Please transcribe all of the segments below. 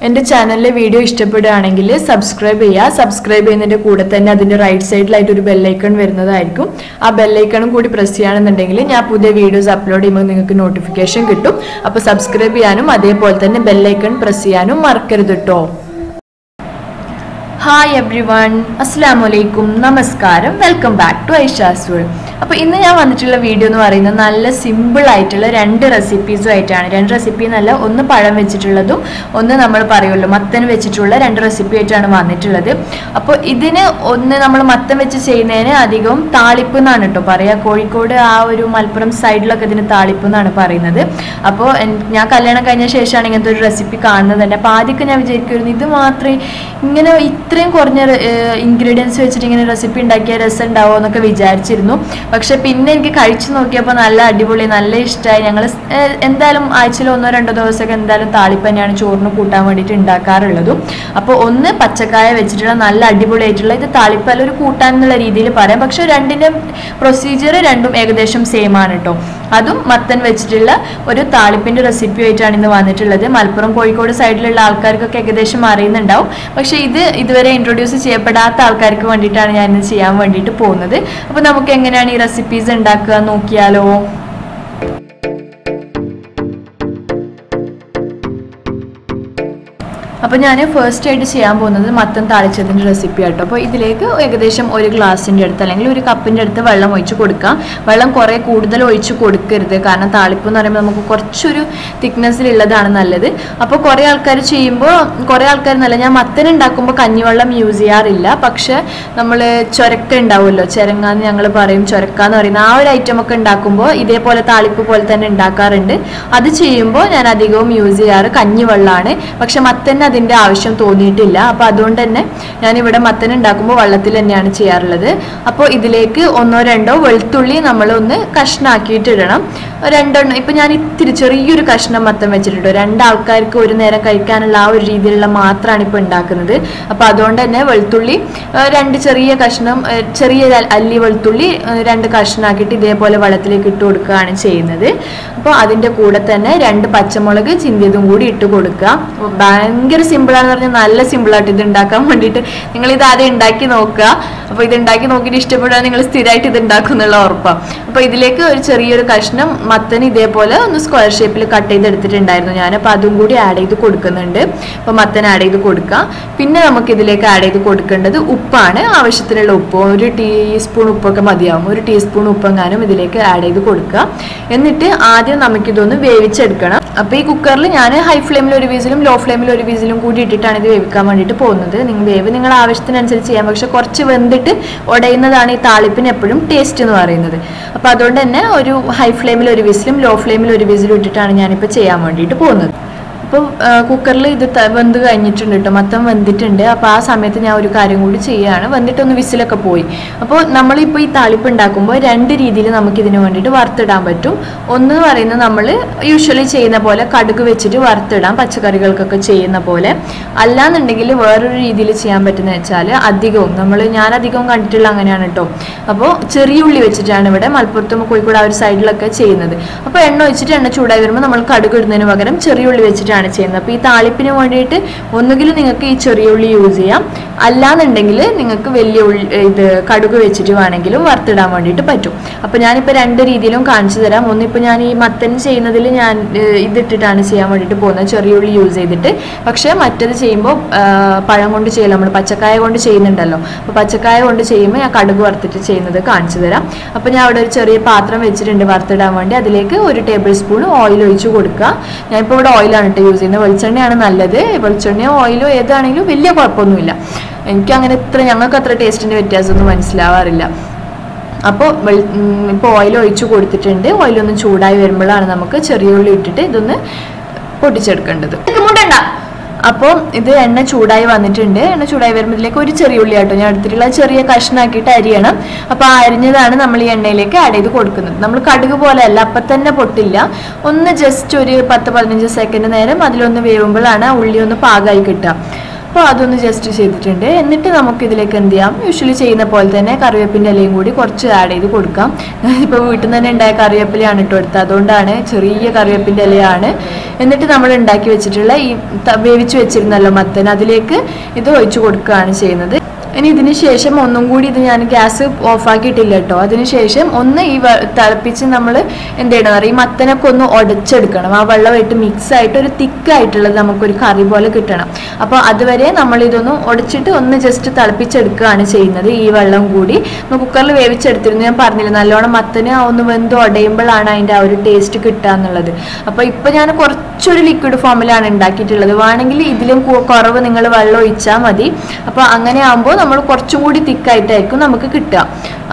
എൻ്റെ ചാനലിലെ വീഡിയോ ഇഷ്ടപ്പെടുകയാണെങ്കിൽ സബ്സ്ക്രൈബ് ചെയ്യുക. സബ്സ്ക്രൈബ് ചെയ്യുന്നതിൻ്റെ കൂടെ തന്നെ അതിൻ്റെ റൈറ്റ് സൈഡിലായിട്ട് ഒരു ബെല്ലൈക്കൺ വരുന്നതായിരിക്കും. ആ ബെല്ലൈക്കണും കൂടി പ്രസ് ചെയ്യുകയാണെന്നുണ്ടെങ്കിൽ ഞാൻ പുതിയ വീഡിയോസ് അപ്ലോഡ് ചെയ്യുമ്പോൾ നിങ്ങൾക്ക് നോട്ടിഫിക്കേഷൻ കിട്ടും. അപ്പോൾ സബ്സ്ക്രൈബ് ചെയ്യാനും അതേപോലെ തന്നെ ബെല്ലൈക്കൺ പ്രസ് ചെയ്യാനും മറക്കരുത് കേട്ടോ. ഹായ് എവ്രി വൺ, അസ്സലാമു അലൈക്കും, നമസ്കാരം, welcome back to Aisha's world. അപ്പോൾ ഇന്ന് ഞാൻ വന്നിട്ടുള്ള വീഡിയോ എന്ന് പറയുന്നത് നല്ല സിമ്പിൾ ആയിട്ടുള്ള രണ്ട് റെസിപ്പീസും ആയിട്ടാണ്. രണ്ട് റെസിപ്പി എന്നല്ല, ഒന്ന് പഴം വെച്ചിട്ടുള്ളതും ഒന്ന് നമ്മൾ പറയുമല്ലോ മത്തൻ വെച്ചിട്ടുള്ള രണ്ട് റെസിപ്പി ആയിട്ടാണ് വന്നിട്ടുള്ളത്. അപ്പോൾ ഇതിന് ഒന്ന് നമ്മൾ മത്തൻ വെച്ച് ചെയ്യുന്നതിന് അധികം താളിപ്പ് എന്നാണ് കേട്ടോ പറയുക. കോഴിക്കോട് ആ ഒരു മലപ്പുറം സൈഡിലൊക്കെ ഇതിന് താളിപ്പ് എന്നാണ് പറയുന്നത്. അപ്പോൾ ഞാൻ കല്യാണം കഴിഞ്ഞ ശേഷമാണ് ഇങ്ങനത്തെ ഒരു റെസിപ്പി കാണുന്നത് തന്നെ. അപ്പോൾ ആദ്യമൊക്കെ ഞാൻ വിചാരിക്കുമായിരുന്നു ഇത് മാത്രമേ ഇങ്ങനെ ഇത്രയും കുറഞ്ഞ ഇൻഗ്രീഡിയൻസ് വെച്ചിട്ട് ഇങ്ങനെ റെസിപ്പി ഉണ്ടാക്കിയ രസം ഉണ്ടാവുമോ എന്നൊക്കെ വിചാരിച്ചിരുന്നു. പക്ഷെ പിന്നെ എനിക്ക് കഴിച്ചു നോക്കിയപ്പോൾ നല്ല അടിപൊളി, നല്ല ഇഷ്ടമായി. ഞങ്ങൾ എന്തായാലും ആഴ്ചയിൽ 1-2 ദിവസമൊക്കെ എന്തായാലും താളിപ്പ് തന്നെയാണ് ചോറിന് കൂട്ടാൻ വേണ്ടിയിട്ട് ഉണ്ടാക്കാറുള്ളതും. അപ്പോൾ ഒന്ന് പച്ചക്കായ വെച്ചിട്ടുള്ള നല്ല അടിപൊളിയായിട്ടുള്ള ഇത് താളിപ്പല്ല ഒരു കൂട്ടാൻ എന്നുള്ള രീതിയിൽ പറയാം. പക്ഷെ രണ്ടിൻ്റെ പ്രൊസീജിയർ രണ്ടും ഏകദേശം സെയിം ആണ് കേട്ടോ. അതും മത്തൻ വെച്ചിട്ടുള്ള ഒരു താളിപ്പിൻ്റെ റെസിപ്പി ആയിട്ടാണ് ഇന്ന് വന്നിട്ടുള്ളത്. മലപ്പുറം കോഴിക്കോട് സൈഡിലുള്ള ആൾക്കാർക്കൊക്കെ ഏകദേശം അറിയുന്നുണ്ടാവും. പക്ഷേ ഇത് ഇതുവരെ ഇൻട്രൊഡ്യൂസ് ചെയ്യപ്പെടാത്ത ആൾക്കാർക്ക് വേണ്ടിയിട്ടാണ് ഞാൻ ഇന്ന് ചെയ്യാൻ വേണ്ടിയിട്ട് പോകുന്നത്. അപ്പോൾ നമുക്ക് എങ്ങനെയാണ് ഈ റെസിപ്പീസ് ഉണ്ടാക്കുക നോക്കിയാലോ. അപ്പോൾ ഞാൻ ഫസ്റ്റ് ആയിട്ട് ചെയ്യാൻ പോകുന്നത് മത്തൻ താളിച്ചതിൻ്റെ റെസിപ്പി ആട്ടോ. അപ്പോൾ ഇതിലേക്ക് ഏകദേശം 1 ഗ്ലാസിൻ്റെ അടുത്ത് അല്ലെങ്കിൽ 1 കപ്പിൻ്റെ അടുത്ത് വെള്ളം ഒഴിച്ച് കൊടുക്കാം. വെള്ളം കുറേ കൂടുതൽ ഒഴിച്ച് കൊടുക്കരുത്, കാരണം താളിപ്പ് എന്ന് പറയുമ്പോൾ നമുക്ക് കുറച്ചൊരു തിക്നെസ്സിലുള്ളതാണ് നല്ലത്. അപ്പോൾ കുറേ ആൾക്കാർ ചെയ്യുമ്പോൾ കുറേ ആൾക്കാർ നല്ല, ഞാൻ മത്തൻ ഉണ്ടാക്കുമ്പോൾ കഞ്ഞിവെള്ളം യൂസ് ചെയ്യാറില്ല. പക്ഷേ നമ്മൾ ചൊരക്ക ഉണ്ടാവുമല്ലോ, ചെരങ്ങാന്ന് ഞങ്ങൾ പറയും, ചൊരക്ക എന്ന് പറയുന്ന ആ ഒരു ഐറ്റം ഒക്കെ ഉണ്ടാക്കുമ്പോൾ ഇതേപോലെ താളിപ്പ് പോലെ തന്നെ ഉണ്ടാക്കാറുണ്ട്. അത് ചെയ്യുമ്പോൾ ഞാൻ അധികവും യൂസ് ചെയ്യാറ് കഞ്ഞിവെള്ളമാണ്. പക്ഷെ മത്തൻ അതിൻ്റെ ആവശ്യം തോന്നിയിട്ടില്ല. അപ്പോൾ അതുകൊണ്ട് തന്നെ ഞാനിവിടെ മത്തൻ ഉണ്ടാക്കുമ്പോൾ വെള്ളത്തിൽ തന്നെയാണ് ചെയ്യാറുള്ളത്. അപ്പോൾ ഇതിലേക്ക് 1-2 വെളുത്തുള്ളി നമ്മളൊന്ന് കഷ്ണാക്കിയിട്ട് ഇടണം. 2 ഇപ്പം ഞാൻ ഇത്തിരി ചെറിയൊരു കഷ്ണം മത്തൻ വെച്ചിട്ടുണ്ട്. 2 ആൾക്കാർക്ക് ഒരു നേരം കഴിക്കാനുള്ള ആ ഒരു രീതിയിലുള്ള മാത്രമാണ് ഇപ്പോൾ ഉണ്ടാക്കുന്നത്. അപ്പോൾ അതുകൊണ്ട് തന്നെ വെളുത്തുള്ളി 2 ചെറിയ കഷ്ണം, ചെറിയ അല്ലി വെളുത്തുള്ളി 2 കഷ്ണാക്കിയിട്ട് ഇതേപോലെ വെള്ളത്തിലേക്ക് ഇട്ട് കൊടുക്കുകയാണ് ചെയ്യുന്നത്. അപ്പോൾ അതിൻ്റെ കൂടെ തന്നെ 2 പച്ചമുളക് ചിന്തിയതും കൂടി ഇട്ട് കൊടുക്കുക. ഭയങ്കര സിമ്പിളാണെന്ന് പറഞ്ഞാൽ നല്ല സിമ്പിളായിട്ട് ഇത് ഉണ്ടാക്കാൻ വേണ്ടിയിട്ട് നിങ്ങളിത് ആദ്യം ഉണ്ടാക്കി നോക്കുക. അപ്പോൾ ഇത് ഉണ്ടാക്കി നോക്കിയിട്ട് ഇഷ്ടപ്പെടാൻ നിങ്ങൾ സ്ഥിരമായിട്ട് ഇത് ഉണ്ടാക്കും എന്നുള്ള ഉറപ്പാണ്. അപ്പോൾ ഇതിലേക്ക് ഒരു ചെറിയൊരു കഷ്ണം മത്തൻ ഇതേപോലെ ഒന്ന് സ്ക്വയർ ഷേപ്പിൽ കട്ട് ചെയ്തെടുത്തിട്ടുണ്ടായിരുന്നു ഞാൻ. അപ്പോൾ അതും കൂടി ആഡ് ചെയ്ത് കൊടുക്കുന്നുണ്ട്. അപ്പോൾ മത്തൻ ആഡ് ചെയ്ത് കൊടുക്കുക. പിന്നെ നമുക്ക് ഇതിലേക്ക് ആഡ് ചെയ്ത് കൊടുക്കേണ്ടത് ഉപ്പാണ്. ആവശ്യത്തിനുള്ള ഉപ്പ് 1 ടീസ്പൂൺ ഉപ്പൊക്കെ മതിയാവും. 1 ടീസ്പൂൺ ഉപ്പെങ്ങാനും ഇതിലേക്ക് ആഡ് ചെയ്ത് കൊടുക്കുക. എന്നിട്ട് ആദ്യം നമുക്കിതൊന്ന് വേവിച്ചെടുക്കണം. അപ്പോൾ ഈ കുക്കറിൽ ഞാൻ ഹൈ ഫ്ലെയിമിൽ 1 വിസിലും ലോ ഫ്ലെയിമിൽ 1 വിസിലും കൂടി ഇട്ടിട്ടാണ് ഇത് വേവിക്കാൻ വേണ്ടിയിട്ട് പോകുന്നത്. വേവ് നിങ്ങളുടെ ആവശ്യത്തിനനുസരിച്ച് ചെയ്യാം. പക്ഷെ കുറച്ച് വെന്തിട്ട് ഉടയുന്നതാണ് ഈ താളിപ്പിന് എപ്പോഴും ടേസ്റ്റ് എന്ന് പറയുന്നത്. അപ്പോൾ അതുകൊണ്ട് തന്നെ ഒരു ഹൈ ഫ്ലെയിമിൽ 1 വിസിലും ലോ ഫ്ലെയിമിൽ 1 വിസിലും ഇട്ടിട്ടാണ് ഞാനിപ്പോൾ ചെയ്യാൻ വേണ്ടിയിട്ട് പോകുന്നത്. അപ്പോൾ കുക്കറിൽ ഇത് വെന്ത് കഴിഞ്ഞിട്ടുണ്ട് കേട്ടോ, മൊത്തം വെന്തിട്ടുണ്ട്. അപ്പോൾ ആ സമയത്ത് ഞാൻ ഒരു കാര്യം കൂടി ചെയ്യുകയാണ്. വെന്തിട്ടൊന്ന് വിസിലൊക്കെ പോയി. അപ്പോൾ നമ്മളിപ്പോൾ ഈ താളിപ്പ് ഉണ്ടാക്കുമ്പോൾ 2 രീതിയിൽ നമുക്കിതിന് വേണ്ടിയിട്ട് വറുത്തിടാൻ പറ്റും. ഒന്ന് പറയുന്നത് നമ്മൾ യൂഷ്വലി ചെയ്യുന്ന പോലെ കടുക് വെച്ചിട്ട് വറുത്തിടാം, പച്ചക്കറികൾക്കൊക്കെ ചെയ്യുന്ന പോലെ. അല്ലാന്നുണ്ടെങ്കിൽ വേറൊരു രീതിയിൽ ചെയ്യാൻ പറ്റുന്നത് വെച്ചാൽ ഞാനധികവും കണ്ടിട്ടുള്ള അങ്ങനെയാണ് കേട്ടോ. അപ്പോൾ ചെറിയ ഉള്ളി വെച്ചിട്ടാണ് ഇവിടെ മലപ്പുറത്തും കോഴിക്കോട് ആ ഒരു സൈഡിലൊക്കെ ചെയ്യുന്നത്. അപ്പോൾ എണ്ണ ഒഴിച്ചിട്ട് എണ്ണ ചൂടായി വരുമ്പോൾ നമ്മൾ കടുക് ഇടുന്നതിന് പകരം ചെറിയ ഉള്ളി വെച്ചിട്ടാണ് ചെയ്യുന്നത്. അപ്പോൾ ഈ താളിപ്പിന് വേണ്ടിയിട്ട് ഒന്നുകിൽ നിങ്ങൾക്ക് ഈ ചെറിയ ഉള്ളി യൂസ് ചെയ്യാം, അല്ലാന്നുണ്ടെങ്കിൽ നിങ്ങൾക്ക് വലിയ ഉള്ളി കടുക് വെച്ചിട്ട് വേണമെങ്കിലും വറുത്തിടാൻ വേണ്ടിയിട്ട് പറ്റും. അപ്പോൾ ഞാനിപ്പോൾ 2 രീതിയിലും കാണിച്ചു തരാം. ഒന്നിപ്പോൾ ഞാൻ ഈ മത്തൻ ചെയ്യുന്നതിൽ ഞാൻ ഇതിട്ടിട്ടാണ് ചെയ്യാൻ വേണ്ടിയിട്ട് പോകുന്നത്, ചെറിയ ഉള്ളി യൂസ് ചെയ്തിട്ട്. പക്ഷേ മറ്റത് ചെയ്യുമ്പോൾ പഴം കൊണ്ട് ചെയ്യില്ല, നമ്മൾ പച്ചക്കായ കൊണ്ട് ചെയ്യുന്നുണ്ടല്ലോ. അപ്പോൾ പച്ചക്കായ കൊണ്ട് ചെയ്യുമ്പോൾ ഞാൻ കടുക് വറുത്തിട്ട് ചെയ്യുന്നത് കാണിച്ചു തരാം. അപ്പോൾ ഞാൻ അവിടെ ഒരു ചെറിയ പാത്രം വെച്ചിട്ടുണ്ട് വറുത്തിടാൻ വേണ്ടി. അതിലേക്ക് 1 ടേബിൾ സ്പൂൺ ഓയിൽ ഒഴിച്ച് കൊടുക്കുക. ഞാനിപ്പോൾ ഇവിടെ ഓയിലാണ് യൂസ് ചെയ്യുന്നത്. വെളിച്ചെണ്ണയാണ് നല്ലത്. വെളിച്ചെണ്ണയോ ഓയിലോ ഏതാണെങ്കിലും വലിയ കുഴപ്പമൊന്നുമില്ല. ഞങ്ങൾക്ക് അത്ര ടേസ്റ്റിൻ്റെ വ്യത്യാസമൊന്നും മനസ്സിലാവാറില്ല. അപ്പോൾ ഇപ്പോൾ ഓയിൽ ഒഴിച്ച് കൊടുത്തിട്ടുണ്ട്. ഓയിലൊന്ന് ചൂടായി വരുമ്പോഴാണ് നമുക്ക് ചെറിയ ഉള്ളി ഇട്ടിട്ട് ഇതൊന്ന് പൊട്ടിച്ചെടുക്കേണ്ടത്. അപ്പോൾ ഇത് എണ്ണ ചൂടായി വന്നിട്ടുണ്ട്. എണ്ണ ചൂടായി വരുമ്പോൾ ഇതിലേക്ക് 1 ചെറിയ ഉള്ളി ആട്ടോ ഞാൻ എടുത്തിട്ടുള്ള ചെറിയ കഷ്ണാക്കിയിട്ട് അരിയണം. അപ്പോൾ ആ അരിഞ്ഞതാണ് നമ്മൾ ഈ എണ്ണയിലേക്ക് ആഡ് ചെയ്ത് കൊടുക്കുന്നത്. നമ്മൾ കടുക് പോലെ അല്ല, അപ്പം തന്നെ പൊട്ടില്ല. ഒന്ന് ജസ്റ്റ് ഒരു 10-15 സെക്കൻഡ് നേരം അതിലൊന്ന് വേവുമ്പോഴാണ് ഉള്ളി ഒന്ന് പാകമായി കിട്ടുക. അപ്പോൾ അതൊന്ന് ജസ്റ്റ് ചെയ്തിട്ടുണ്ട്. എന്നിട്ട് നമുക്ക് ഇതിലേക്ക് എന്ത് ചെയ്യാം, യൂഷ്വലി ചെയ്യുന്ന പോലെ തന്നെ കറിവേപ്പിൻ്റെ ഇലയും കൂടി കുറച്ച് ആഡ് ചെയ്ത് കൊടുക്കാം. ഇപ്പോൾ വീട്ടിൽ നിന്ന് തന്നെ ഉണ്ടായ കറിവേപ്പിലയാണ് ഇട്ട് കൊടുത്തത്, അതുകൊണ്ടാണ് ചെറിയ കറിവേപ്പിൻ്റെ ഇലയാണ്. എന്നിട്ട് നമ്മൾ ഉണ്ടാക്കി വെച്ചിട്ടുള്ള ഈ വേവിച്ച് വെച്ചിരുന്നല്ലോ മത്തൻ, അതിലേക്ക് ഇത് ഒഴിച്ചു കൊടുക്കുകയാണ് ചെയ്യുന്നത്. ഇനി ഇതിന് ശേഷം ഒന്നും കൂടി ഇത് ഞാൻ ഗ്യാസ് ഓഫാക്കിയിട്ടില്ല കേട്ടോ. അതിനുശേഷം ഒന്ന് ഈ തിളപ്പിച്ച് നമ്മൾ എന്ത് ചെയ്യണം അറിയാം, ഈ മത്തനൊക്കെ ഒന്ന് ഉടച്ചെടുക്കണം. ആ വെള്ളമായിട്ട് മിക്സ് ആയിട്ട് ഒരു തിക്കായിട്ടുള്ളത് നമുക്കൊരു കറി പോലെ കിട്ടണം. അപ്പോൾ അതുവരെ നമ്മളിതൊന്ന് ഉടച്ചിട്ട് ഒന്ന് ജസ്റ്റ് തിളപ്പിച്ചെടുക്കുകയാണ് ചെയ്യുന്നത്. ഈ വെള്ളം കൂടി കുക്കറിൽ വേവിച്ചെടുത്തിരുന്നു, ഞാൻ പറഞ്ഞില്ല നല്ലോണം മത്തന് ഒന്ന് വെന്ത് ഉടയുമ്പോഴാണ് അതിൻ്റെ ആ ഒരു ടേസ്റ്റ് കിട്ടുക എന്നുള്ളത്. അപ്പോൾ ഇപ്പോൾ ഞാൻ കുറച്ചൊരു ലിക്വിഡ് ഫോമിലാണ് ഉണ്ടാക്കിയിട്ടുള്ളത്. വേണമെങ്കിൽ ഇതിലും കുറവ് നിങ്ങൾ വെള്ളം ഒഴിച്ചാൽ മതി. അപ്പോൾ അങ്ങനെ ആകുമ്പോൾ നമ്മൾ കുറച്ചും കൂടി തിക്കായിട്ടായിരിക്കും നമുക്ക് കിട്ടുക.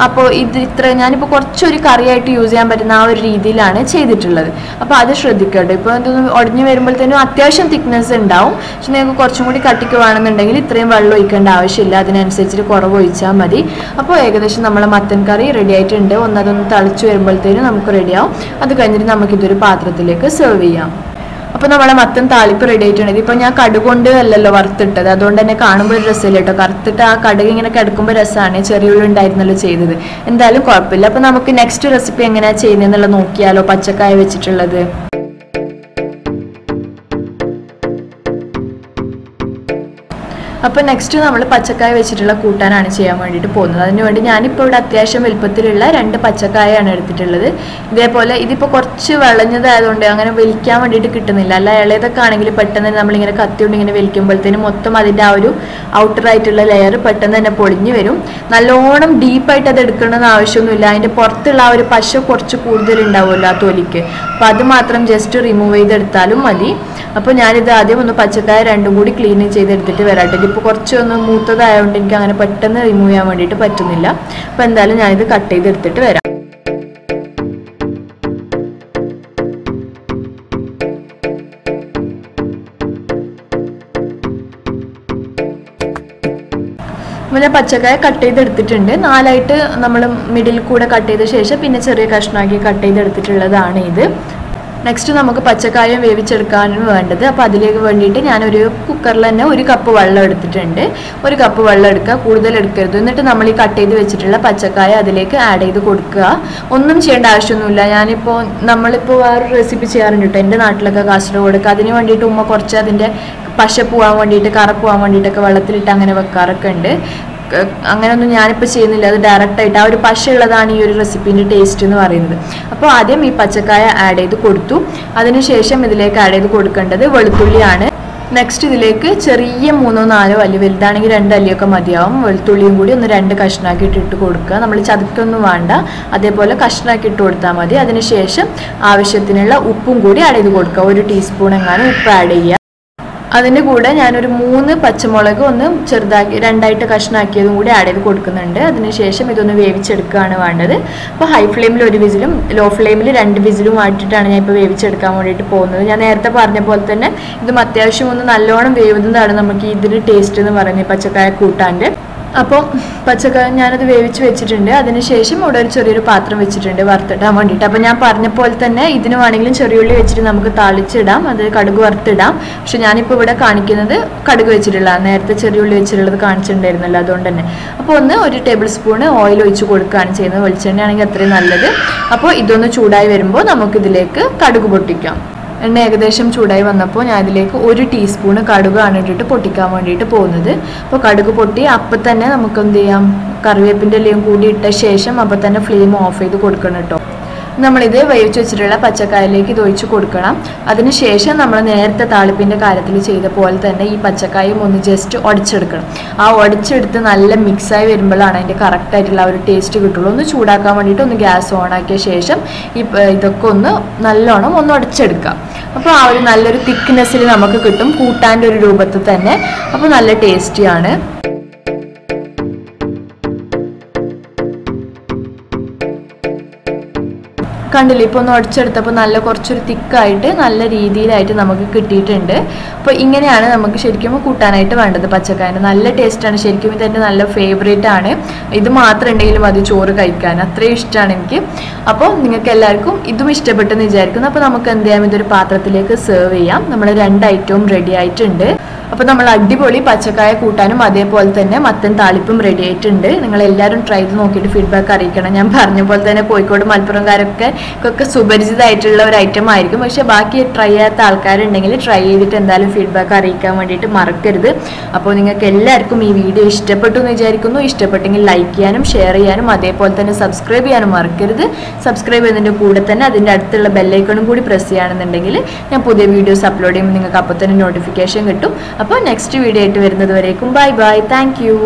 അപ്പോൾ ഇത് ഇത്ര ഞാനിപ്പോൾ കുറച്ചൊരു കറിയായിട്ട് യൂസ് ചെയ്യാൻ പറ്റുന്ന ആ ഒരു രീതിയിലാണ് ചെയ്തിട്ടുള്ളത്. അപ്പോൾ അത് ശ്രദ്ധിക്കട്ടെ. ഇപ്പോൾ ഇതൊന്ന് ഉടഞ്ഞു വരുമ്പോഴത്തേനും അത്യാവശ്യം തിക്നെസ് ഉണ്ടാവും. പക്ഷെ നിങ്ങൾക്ക് കുറച്ചും കൂടി കട്ടിക്ക് വേണമെന്നുണ്ടെങ്കിൽ ഇത്രയും വെള്ളം ഒഴിക്കേണ്ട ആവശ്യമില്ല, അതിനനുസരിച്ചിട്ട് കുറവ് ഒഴിച്ചാൽ മതി. അപ്പോൾ ഏകദേശം നമ്മളെ മത്തൻ കറി റെഡി ആയിട്ടുണ്ട്. അതൊന്ന് തിളച്ച് വരുമ്പോഴത്തേനും നമുക്ക് റെഡിയാവും. അത് കഴിഞ്ഞിട്ട് നമുക്കിതൊരു പാത്രത്തിലേക്ക് സെർവ് ചെയ്യാം. അപ്പോൾ നമ്മളെ മത്തൻ താളിപ്പ് റെഡി ആയിട്ടുണ്ട്. ഇപ്പോൾ ഞാൻ കടുക് കൊണ്ട് അല്ലല്ലോ വറുത്തിട്ടത്, അതുകൊണ്ട് തന്നെ കാണുമ്പോൾ ഒരു രസമില്ല കേട്ടോ. കറുത്തിട്ട് ആ കടുക് ഇങ്ങനെ കിടക്കുമ്പോൾ രസമാണ്. ചെറിയ ഉള്ളി ഉണ്ടായിരുന്നല്ലോ ചെയ്തത്, എന്തായാലും കുഴപ്പമില്ല. അപ്പോൾ നമുക്ക് നെക്സ്റ്റ് റെസിപ്പി എങ്ങനെയാണ് ചെയ്യുന്നതെന്നുള്ളത് നോക്കിയാലോ, പച്ചക്കായ വെച്ചിട്ടുള്ളത്. അപ്പോൾ നെക്സ്റ്റ് നമ്മൾ പച്ചക്കായ വെച്ചിട്ടുള്ള കൂട്ടാനാണ് ചെയ്യാൻ വേണ്ടിയിട്ട് പോകുന്നത്. അതിനുവേണ്ടി ഞാനിപ്പോൾ ഇവിടെ അത്യാവശ്യം വലുപ്പത്തിലുള്ള 2 പച്ചക്കായാണ് എടുത്തിട്ടുള്ളത്. ഇതേപോലെ ഇതിപ്പോൾ കുറച്ച് വിളഞ്ഞതായതുകൊണ്ട് അങ്ങനെ വലിക്കാൻ വേണ്ടിയിട്ട് കിട്ടുന്നില്ല. അല്ല ഇളയതൊക്കെ ആണെങ്കിൽ പെട്ടെന്ന് നമ്മളിങ്ങനെ കത്തിയോണ്ട് ഇങ്ങനെ വലിക്കുമ്പോഴത്തേനും മൊത്തം അതിൻ്റെ ആ ഒരു ഔട്ടറായിട്ടുള്ള ലെയർ പെട്ടെന്ന് തന്നെ പൊളിഞ്ഞു വരും. നല്ലോണം ഡീപ്പായിട്ട് അത് എടുക്കണമെന്ന് ആവശ്യമൊന്നുമില്ല. അതിൻ്റെ പുറത്തുള്ള ആ ഒരു പശ കുറച്ച് കൂടുതൽ ഉണ്ടാവുമല്ലോ ആ തൊലിക്ക്, അപ്പോൾ അത് മാത്രം ജസ്റ്റ് റിമൂവ് ചെയ്തെടുത്താലും മതി. അപ്പോൾ ഞാനിത് ആദ്യം ഒന്ന് പച്ചക്കായ 2 കൂടി ക്ലീൻ ചെയ്തെടുത്തിട്ട് വരാട്ടെ. ഇപ്പോൾ കുറച്ചൊന്ന് മൂത്തതായതുകൊണ്ട് എനിക്ക് അങ്ങനെ പെട്ടെന്ന് റിമൂവ് ചെയ്യാൻ വേണ്ടിയിട്ട് പറ്റുന്നില്ല. അപ്പോൾ എന്തായാലും ഞാനിത് കട്ട് ചെയ്തെടുത്തിട്ട് വരാം. അപ്പോൾ ഞാൻ പച്ചക്കായ കട്ട് ചെയ്തെടുത്തിട്ടുണ്ട്. 4ആയിട്ട് നമ്മൾ മിഡിൽ കൂടെ കട്ട് ചെയ്ത ശേഷം പിന്നെ ചെറിയ കഷ്ണമാക്കി കട്ട് ചെയ്തെടുത്തിട്ടുള്ളതാണ് ഇത്. നെക്സ്റ്റ് നമുക്ക് പച്ചക്കായം വേവിച്ചെടുക്കാനാണ് വേണ്ടത്. അപ്പോൾ അതിലേക്ക് വേണ്ടിയിട്ട് ഞാനൊരു കുക്കറിൽ തന്നെ 1 കപ്പ് വെള്ളം എടുത്തിട്ടുണ്ട്. 1 കപ്പ് വെള്ളം എടുക്കുക, കൂടുതൽ എടുക്കരുത്. എന്നിട്ട് നമ്മൾ ഈ കട്ട് ചെയ്ത് വെച്ചിട്ടുള്ള പച്ചക്കായ അതിലേക്ക് ആഡ് ചെയ്ത് കൊടുക്കുക. ഒന്നും ചെയ്യേണ്ട ആവശ്യമൊന്നുമില്ല. നമ്മളിപ്പോൾ വേറൊരു റെസിപ്പി ചെയ്യാറുണ്ട് കേട്ടോ എൻ്റെ നാട്ടിലൊക്കെ, കാസർഗോഡ്. അതിന് വേണ്ടിയിട്ട് ഉമ്മ കുറച്ച് അതിൻ്റെ പശ പോകാൻ വേണ്ടിയിട്ട്, കറ പോകാൻ വേണ്ടിയിട്ടൊക്കെ വെള്ളത്തിലിട്ട് അങ്ങനെ വെക്കാറൊക്കെ ഉണ്ട്. അങ്ങനെയൊന്നും ഞാനിപ്പോൾ ചെയ്യുന്നില്ല. അത് ഡയറക്റ്റായിട്ട് ആ ഒരു പശ ഉള്ളതാണ് ഈ ഒരു റെസിപ്പീൻ്റെ ടേസ്റ്റ് എന്ന് പറയുന്നത്. അപ്പോൾ ആദ്യം ഈ പച്ചക്കായ ആഡ് ചെയ്ത് കൊടുത്തു. അതിനുശേഷം ഇതിലേക്ക് ആഡ് ചെയ്ത് കൊടുക്കേണ്ടത് വെളുത്തുള്ളിയാണ്. നെക്സ്റ്റ് ഇതിലേക്ക് ചെറിയ 3-4 അല്ലി, വലുതാണെങ്കിൽ 2 അല്ലിയൊക്കെ മതിയാവും. വെളുത്തുള്ളിയും കൂടി ഒന്ന് 2 കഷ്ണാക്കിയിട്ട് ഇട്ട് കൊടുക്കുക. നമ്മൾ ചതുക്കൊന്നും വേണ്ട, അതേപോലെ കഷ്ണാക്കി ഇട്ട് കൊടുത്താൽ മതി. അതിനുശേഷം ആവശ്യത്തിനുള്ള ഉപ്പും കൂടി ആഡ് ചെയ്ത് കൊടുക്കുക. 1 ടീസ്പൂൺ എങ്ങാനും ഉപ്പ് ആഡ് ചെയ്യുക. അതിൻ്റെ കൂടെ ഞാനൊരു 3 പച്ചമുളക് ഒന്ന് ചെറുതാക്കി 2ആയിട്ട് കഷ്ണാക്കിയതും കൂടി ആഡ് ചെയ്ത് കൊടുക്കുന്നുണ്ട്. അതിനുശേഷം ഇതൊന്ന് വേവിച്ചെടുക്കുകയാണ് വേണ്ടത്. അപ്പോൾ ഹൈ ഫ്ലെയിമിൽ 1 വിസിലും ലോ ഫ്ലെയിമിൽ 2 വിസിലും ആയിട്ടിട്ടാണ് ഞാൻ ഇപ്പോൾ വേവിച്ചെടുക്കാൻ വേണ്ടിയിട്ട് പോകുന്നത്. ഞാൻ നേരത്തെ പറഞ്ഞ പോലെ തന്നെ ഇതും അത്യാവശ്യം ഒന്ന് നല്ലോണം വേവുന്നതാണ് നമുക്ക് ഇതിന് ടേസ്റ്റ് എന്ന് പറയുന്നത്, പച്ചക്കായ കൂട്ടാൻ്റെ. അപ്പോൾ പച്ചക്കായ ഞാനത് വേവിച്ച് വെച്ചിട്ടുണ്ട്. അതിനുശേഷം ഇവിടെ ഒരു ചെറിയൊരു പാത്രം വെച്ചിട്ടുണ്ട് വറുത്തിടാൻ വേണ്ടിയിട്ട്. അപ്പോൾ ഞാൻ പറഞ്ഞ പോലെ തന്നെ ഇതിന് വേണമെങ്കിലും ചെറിയുള്ളി വെച്ചിട്ട് നമുക്ക് താളിച്ചിടാം, അത് കടുക് വറുത്തിടാം. പക്ഷെ ഞാനിപ്പോൾ ഇവിടെ കാണിക്കുന്നത് കടുക് വെച്ചിട്ടുള്ള, നേരത്തെ ചെറിയുള്ളി വെച്ചിട്ടുള്ളത് കാണിച്ചിട്ടുണ്ടായിരുന്നല്ലോ, അതുകൊണ്ട് തന്നെ. അപ്പോൾ 1 ടേബിൾ സ്പൂൺ ഓയിൽ ഒഴിച്ച് കൊടുക്കുകയാണ് ചെയ്യുന്നത്. വെളിച്ചെണ്ണയാണെങ്കിൽ അത്രയും നല്ലത്. അപ്പോൾ ഇതൊന്ന് ചൂടായി വരുമ്പോൾ നമുക്കിതിലേക്ക് കടുക് പൊട്ടിക്കാം. എണ്ണ ഏകദേശം ചൂടായി വന്നപ്പോൾ ഞാൻ ഇതിലേക്ക് 1 ടീസ്പൂൺ കടുകാണ് ഇട്ടിട്ട് പൊട്ടിക്കാൻ വേണ്ടിയിട്ട് പോകുന്നത്. അപ്പോൾ കടുക് പൊട്ടി അപ്പം തന്നെ നമുക്ക് എന്ത് ചെയ്യാം, കറിവേപ്പിൻ്റെ ഇലയും കൂടി ഇട്ട ശേഷം അപ്പം തന്നെ ഫ്ലെയിം ഓഫ് ചെയ്ത് കൊടുക്കണം കേട്ടോ. നമ്മളിത് വേവിച്ച് വെച്ചിട്ടുള്ള പച്ചക്കായയിലേക്ക് ഇത് ഒഴിച്ച് കൊടുക്കണം. അതിനുശേഷം നമ്മൾ നേരത്തെ താളിപ്പിൻ്റെ കാര്യത്തിൽ ചെയ്ത പോലെ തന്നെ ഈ പച്ചക്കായും ഒന്ന് ജസ്റ്റ് ഉടച്ചെടുക്കണം. ആ ഉടച്ചെടുത്ത് നല്ല മിക്സായി വരുമ്പോഴാണ് അതിൻ്റെ കറക്റ്റായിട്ടുള്ള ഒരു ടേസ്റ്റ് കിട്ടുള്ളൂ. ഒന്ന് ചൂടാക്കാൻ വേണ്ടിയിട്ട് ഒന്ന് ഗ്യാസ് ഓൺ ആക്കിയ ശേഷം ഇതൊക്കെ ഒന്ന് നല്ലോണം ഒന്ന് ഉടച്ചെടുക്കാം. അപ്പോൾ ആ ഒരു നല്ലൊരു തിക്നെസ്സിൽ നമുക്ക് കിട്ടും, കൂട്ടാൻ്റെ ഒരു രൂപത്തിൽ തന്നെ. അപ്പോൾ നല്ല ടേസ്റ്റിയാണ്. കണ്ടില്ലേ, ഇപ്പോൾ ഒന്ന് ഉടച്ചെടുത്തപ്പോൾ നല്ല കുറച്ചൊരു തിക്കായിട്ട് നല്ല രീതിയിലായിട്ട് നമുക്ക് കിട്ടിയിട്ടുണ്ട്. അപ്പോൾ ഇങ്ങനെയാണ് നമുക്ക് ശരിക്കും കൂട്ടാനായിട്ട് വേണ്ടത്. പച്ചക്കായ നല്ല ടേസ്റ്റാണ്, ശരിക്കും ഇതെൻ്റെ നല്ല ഫേവറേറ്റ് ആണ്. ഇത് മാത്രം ഉണ്ടെങ്കിലും അത് ചോറ് കഴിക്കാൻ അത്രയും ഇഷ്ടമാണ് എനിക്ക്. അപ്പോൾ നിങ്ങൾക്ക് എല്ലാവർക്കും ഇതും ഇഷ്ടപ്പെട്ടെന്ന് വിചാരിക്കുന്നു. അപ്പോൾ നമുക്ക് എന്ത് ചെയ്യാം, ഇതൊരു പാത്രത്തിലേക്ക് സെർവ് ചെയ്യാം. നമ്മൾ 2 ഐറ്റവും റെഡി ആയിട്ടുണ്ട്. അപ്പോൾ നമ്മൾ അടിപൊളി പച്ചക്കായ കൂട്ടാനും അതേപോലെ തന്നെ മത്തൻ താളിപ്പും റെഡി ആയിട്ടുണ്ട്. നിങ്ങൾ എല്ലാവരും ട്രൈ ചെയ്ത് നോക്കിയിട്ട് ഫീഡ്ബാക്ക് അറിയിക്കണം. ഞാൻ പറഞ്ഞ പോലെ തന്നെ കോഴിക്കോട് മലപ്പുറംകാരൊക്കെ സുപരിചിതമായിട്ടുള്ള ഒരു ഐറ്റം ആയിരിക്കും. പക്ഷേ ബാക്കി ട്രൈ ചെയ്യാത്ത ആൾക്കാരുണ്ടെങ്കിൽ ട്രൈ ചെയ്തിട്ട് എന്തായാലും ഫീഡ്ബാക്ക് അറിയിക്കാൻ വേണ്ടിയിട്ട് മറക്കരുത്. അപ്പോൾ നിങ്ങൾക്ക് എല്ലാവർക്കും ഈ വീഡിയോ ഇഷ്ടപ്പെട്ടു എന്ന് വിചാരിക്കുന്നു. ഇഷ്ടപ്പെട്ടെങ്കിൽ ലൈക്ക് ചെയ്യാനും ഷെയർ ചെയ്യാനും അതേപോലെ തന്നെ സബ്സ്ക്രൈബ് ചെയ്യാനും മറക്കരുത്. സബ്സ്ക്രൈബ് ചെയ്യുന്നതിൻ്റെ കൂടെ തന്നെ അതിൻ്റെ അടുത്തുള്ള ബെല്ലൈക്കണും കൂടി പ്രസ് ചെയ്യുകയാണെന്നുണ്ടെങ്കിൽ ഞാൻ പുതിയ വീഡിയോസ് അപ്ലോഡ് ചെയ്യുമ്പോൾ നിങ്ങൾക്ക് അപ്പോൾ തന്നെ നോട്ടിഫിക്കേഷൻ കിട്ടും. അപ്പോൾ നെക്സ്റ്റ് വീഡിയോ ആയിട്ട് വരുന്നത് വരേക്കും ബൈ ബൈ. Thank you.